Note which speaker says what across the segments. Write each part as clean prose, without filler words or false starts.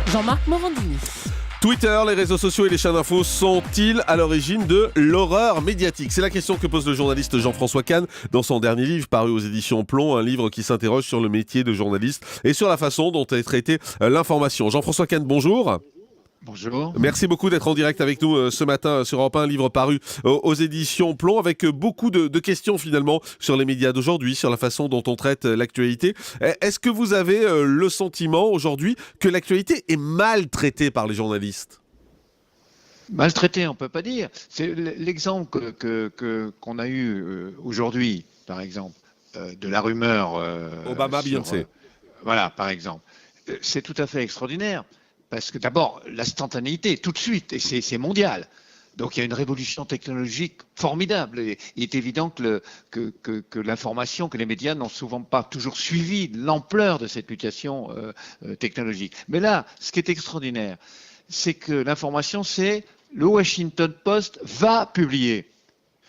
Speaker 1: Jean-Marc Morandini.
Speaker 2: Twitter, les réseaux sociaux et les chaînes d'infos sont-ils à l'origine de l'horreur médiatique? C'est la question que pose le journaliste Jean-François Kahn dans son dernier livre paru aux éditions Plomb, un livre qui s'interroge sur le métier de journaliste et sur la façon dont est traitée l'information. Jean-François Kahn, bonjour.
Speaker 3: Bonjour.
Speaker 2: Merci beaucoup d'être en direct avec nous ce matin sur Europe 1, un livre paru aux éditions Plomb avec beaucoup de questions finalement sur les médias d'aujourd'hui, sur la façon dont on traite l'actualité. Est-ce que vous avez le sentiment aujourd'hui que l'actualité est mal traitée par les journalistes ?
Speaker 3: Maltraité, on ne peut pas dire. C'est l'exemple qu'on a eu aujourd'hui, par exemple, de la rumeur...
Speaker 2: Obama-Beyoncé.
Speaker 3: Voilà, par exemple. C'est tout à fait extraordinaire. Parce que d'abord, l'instantanéité, tout de suite, et c'est mondial. Donc il y a une révolution technologique formidable. Et il est évident que l'information, que les médias n'ont souvent pas toujours suivi l'ampleur de cette mutation technologique. Mais là, ce qui est extraordinaire, c'est que l'information, c'est le Washington Post va publier.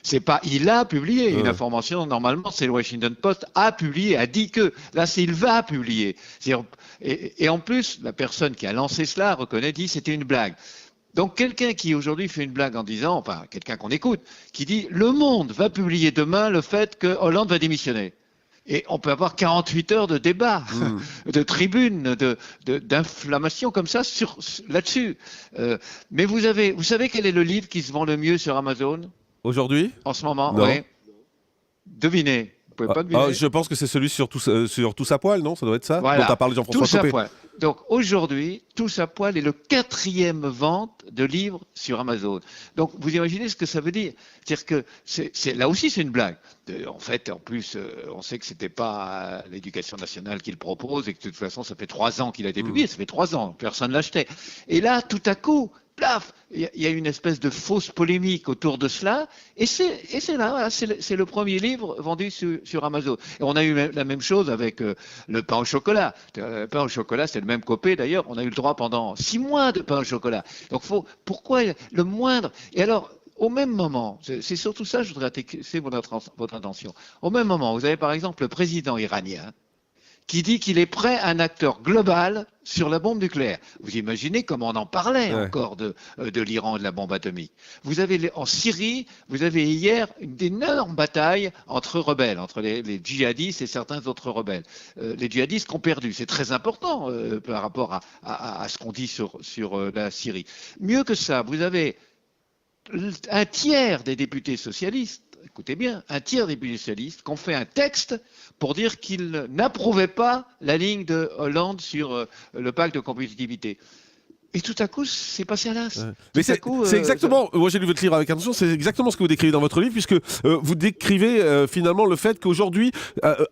Speaker 3: C'est pas il a publié une information, normalement c'est le Washington Post a publié, a dit que. Là c'est il va publier. Et en plus, la personne qui a lancé cela reconnaît, dit c'était une blague. Donc quelqu'un qui aujourd'hui fait une blague en disant, enfin quelqu'un qu'on écoute, qui dit le Monde va publier demain le fait que Hollande va démissionner. Et on peut avoir 48 heures de débat, de tribune, d'inflammation comme ça là-dessus. Mais vous savez quel est le livre qui se vend le mieux sur Amazon ?
Speaker 2: Aujourd'hui ?
Speaker 3: En ce moment,
Speaker 2: non.
Speaker 3: oui. Devinez. Vous pouvez pas deviner.
Speaker 2: Je pense que c'est celui sur Tous à poil, non ? Ça doit être ça,
Speaker 3: voilà.
Speaker 2: dont a parlé Jean-François
Speaker 3: Tous à
Speaker 2: Copé.
Speaker 3: poil. Donc aujourd'hui, Tous à poil est le 4e vente de livres sur Amazon. Donc vous imaginez ce que ça veut dire. C'est-à-dire que là aussi c'est une blague. En fait, en plus, on sait que c'était pas l'Éducation nationale qui le propose et que de toute façon ça fait 3 ans qu'il a été publié. Ça fait 3 ans, personne l'achetait. Et là, tout à coup, plaf, il y a une espèce de fausse polémique autour de cela, et c'est là, voilà, c'est le premier livre vendu sur Amazon. Et on a eu la même chose avec le pain au chocolat. Le pain au chocolat, c'est le même Copé d'ailleurs. On a eu le droit pendant 6 mois de pain au chocolat. Donc pourquoi le moindre ? Et alors, au même moment, c'est surtout ça que je voudrais attirer votre attention. Au même moment, vous avez par exemple le président iranien qui dit qu'il est prêt à un acteur global sur la bombe nucléaire. Vous imaginez comment on en parlait encore de l'Iran et de la bombe atomique. Vous avez en Syrie, vous avez hier une énorme bataille entre rebelles, entre les djihadistes et certains autres rebelles. Les djihadistes qui ont perdu, c'est très important par rapport à ce qu'on dit sur la Syrie. Mieux que ça, vous avez un tiers des députés socialistes, écoutez bien, un tiers des députés socialistes qui ont fait un texte pour dire qu'ils n'approuvaient pas la ligne de Hollande sur le pacte de compétitivité. Et tout à coup, c'est passé à l'as.
Speaker 2: Mais c'est exactement, moi j'ai lu votre livre avec attention, c'est exactement ce que vous décrivez dans votre livre, puisque vous décrivez finalement le fait qu'aujourd'hui,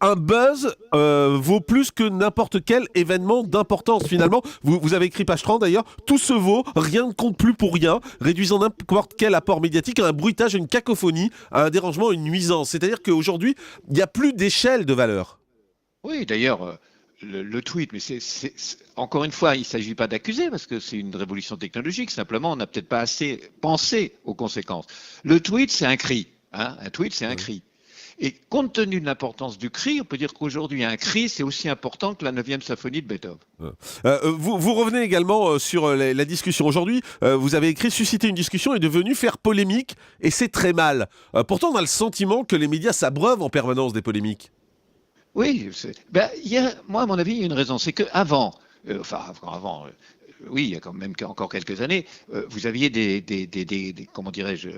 Speaker 2: un buzz vaut plus que n'importe quel événement d'importance. Finalement, vous avez écrit page 30 d'ailleurs, tout se vaut, rien ne compte plus pour rien, réduisant n'importe quel apport médiatique à un bruitage, à une cacophonie, à un dérangement, à une nuisance. C'est-à-dire qu'aujourd'hui, il n'y a plus d'échelle de valeur.
Speaker 3: Oui, d'ailleurs... Le tweet, mais encore une fois, il ne s'agit pas d'accuser parce que c'est une révolution technologique. Simplement, on n'a peut-être pas assez pensé aux conséquences. Le tweet, c'est un cri. Hein, un tweet, c'est un cri. Et compte tenu de l'importance du cri, on peut dire qu'aujourd'hui, un cri, c'est aussi important que la 9e symphonie de Beethoven.
Speaker 2: Vous revenez également sur la discussion. Aujourd'hui, vous avez écrit « Susciter une discussion est devenu faire polémique et c'est très mal ». Pourtant, on a le sentiment que les médias s'abreuvent en permanence des polémiques.
Speaker 3: Oui, moi, à mon avis, il y a une raison. C'est qu'avant, oui, il y a quand même encore quelques années, vous aviez comment dirais-je,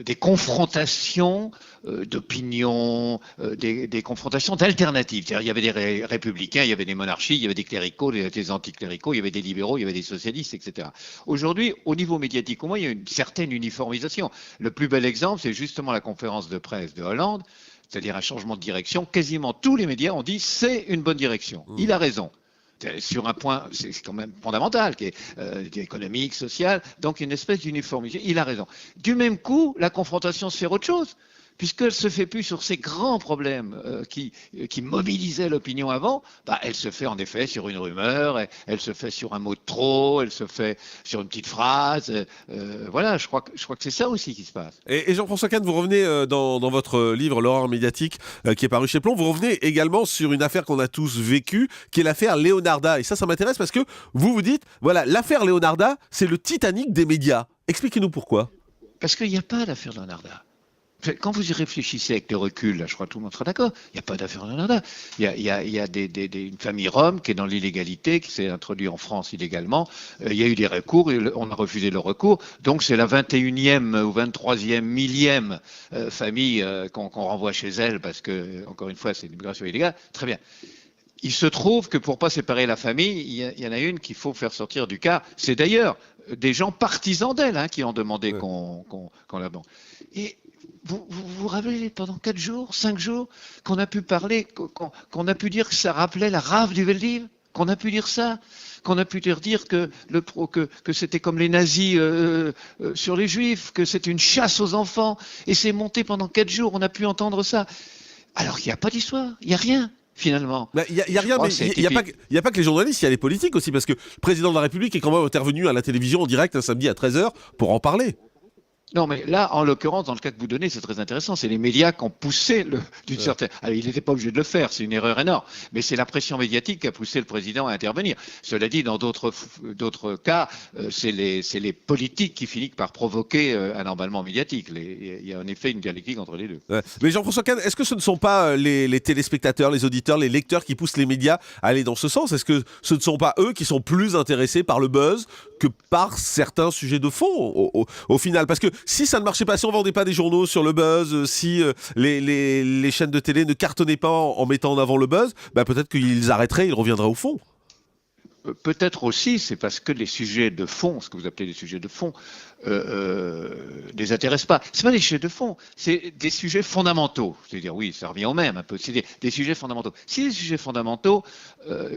Speaker 3: des confrontations d'opinions, des confrontations d'alternatives. C'est-à-dire, il y avait des républicains, il y avait des monarchies, il y avait des cléricaux, des anticléricaux, il y avait des libéraux, il y avait des socialistes, etc. Aujourd'hui, au niveau médiatique, au moins, il y a une certaine uniformisation. Le plus bel exemple, c'est justement la conférence de presse de Hollande, c'est-à-dire un changement de direction. Quasiment tous les médias ont dit c'est une bonne direction. Il a raison. Sur un point, c'est quand même fondamental, qui est économique, social, donc une espèce d'uniformité. Il a raison. Du même coup, la confrontation se fait autre chose. puisqu'elle se fait plus sur ces grands problèmes qui mobilisaient l'opinion avant, elle se fait en effet sur une rumeur, elle se fait sur un mot de trop, elle se fait sur une petite phrase. Voilà, je crois que c'est ça aussi qui se passe.
Speaker 2: Et Jean-François Kahn, vous revenez dans votre livre L'horreur médiatique qui est paru chez Plomb, vous revenez également sur une affaire qu'on a tous vécue, qui est l'affaire Leonarda. Et ça m'intéresse parce que vous dites, voilà, l'affaire Leonarda, c'est le Titanic des médias. Expliquez-nous pourquoi.
Speaker 3: Parce qu'il n'y a pas d'affaire Leonarda. Quand vous y réfléchissez avec le recul, là, je crois que tout le monde sera d'accord, il n'y a pas d'affaire Leonarda. Il y a une famille rome qui est dans l'illégalité, qui s'est introduite en France illégalement. Il y a eu des recours, et on a refusé le recours. Donc c'est la 21e ou 23e, millième famille qu'on renvoie chez elle parce que, encore une fois, c'est l'immigration illégale. Très bien. Il se trouve que pour pas séparer la famille, il y en a une qu'il faut faire sortir du car. C'est d'ailleurs des gens partisans d'elle qui ont demandé qu'on l'abandonne. Et vous vous rappelez pendant 4 jours, 5 jours, qu'on a pu parler, qu'on a pu dire que ça rappelait la rave du Veldiv, qu'on a pu dire ça, qu'on a pu dire que c'était comme les nazis sur les juifs, que c'était une chasse aux enfants, et c'est monté pendant 4 jours, on a pu entendre ça. Alors qu'il n'y a pas d'histoire, il n'y a rien. Finalement.
Speaker 2: Il y a rien, mais il n'y a pas que les journalistes, il y a les politiques aussi, parce que le président de la République est quand même intervenu à la télévision en direct un samedi à 13h pour en parler.
Speaker 3: Non, mais là, en l'occurrence, dans le cas que vous donnez, c'est très intéressant. C'est les médias qui ont poussé d'une certaine. Alors, il n'était pas obligé de le faire, c'est une erreur énorme. Mais c'est la pression médiatique qui a poussé le président à intervenir. Cela dit, dans d'autres cas, c'est les politiques qui finissent par provoquer un emballement médiatique. Il y a en effet une dialectique entre les deux.
Speaker 2: Ouais. Mais Jean-François Kahn, est-ce que ce ne sont pas les téléspectateurs, les auditeurs, les lecteurs qui poussent les médias à aller dans ce sens? Est-ce que ce ne sont pas eux qui sont plus intéressés par le buzz que par certains sujets de fond au final? Parce que si ça ne marchait pas, si on vendait pas des journaux sur le buzz, si les chaînes de télé ne cartonnaient pas en mettant en avant le buzz, peut-être qu'ils arrêteraient, ils reviendraient au fond.
Speaker 3: Peut-être aussi, c'est parce que les sujets de fond, ce que vous appelez les sujets de fond, les intéressent pas. C'est pas des sujets de fond, c'est des sujets fondamentaux. C'est-à-dire, oui, ça revient au même un peu. C'est des sujets fondamentaux. Si les sujets fondamentaux,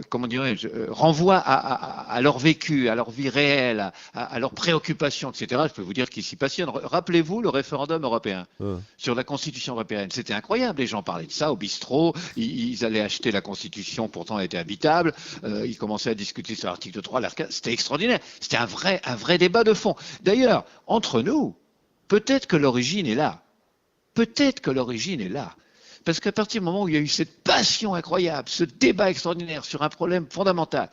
Speaker 3: comment dirais-je, renvoient à leur vécu, à leur vie réelle, à leurs préoccupations, etc., je peux vous dire qu'ils s'y passionnent. Rappelez-vous le référendum européen sur la Constitution européenne. C'était incroyable. Les gens parlaient de ça au bistrot. Ils allaient acheter la Constitution, pourtant elle était habitable. Ils commençaient à discuter sur l'article 3, l'article 4. C'était extraordinaire. C'était un vrai débat de fond. D'ailleurs, entre nous, peut-être que l'origine est là. Peut-être que l'origine est là. Parce qu'à partir du moment où il y a eu cette passion incroyable, ce débat extraordinaire sur un problème fondamental,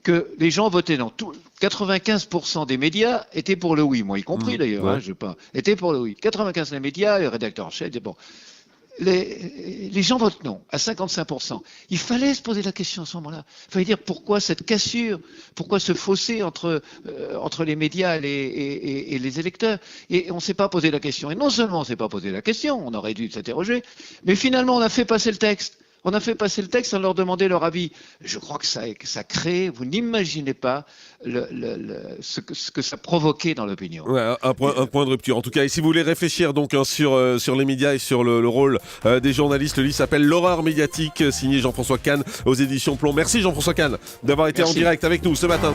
Speaker 3: que les gens votaient dans tout, 95% des médias étaient pour le oui, moi y compris d'ailleurs, étaient pour le oui. 95% des médias, les rédacteurs en chef disaient bon. Les gens votent non, à 55%. Il fallait se poser la question à ce moment-là. Il fallait dire pourquoi cette cassure, pourquoi ce fossé entre les médias et les électeurs. Et on ne s'est pas posé la question. Et non seulement on ne s'est pas posé la question, on aurait dû s'interroger, mais finalement on a fait passer le texte. On a fait passer le texte sans leur demander leur avis. Je crois que ça crée, vous n'imaginez pas ce que ça provoquait dans l'opinion.
Speaker 2: Ouais, un point de rupture. En tout cas, et si vous voulez réfléchir donc sur les médias et sur le rôle des journalistes, le livre s'appelle L'horreur médiatique, signé Jean-François Kahn aux éditions Plomb. Merci Jean-François Kahn d'avoir été en direct avec nous ce matin.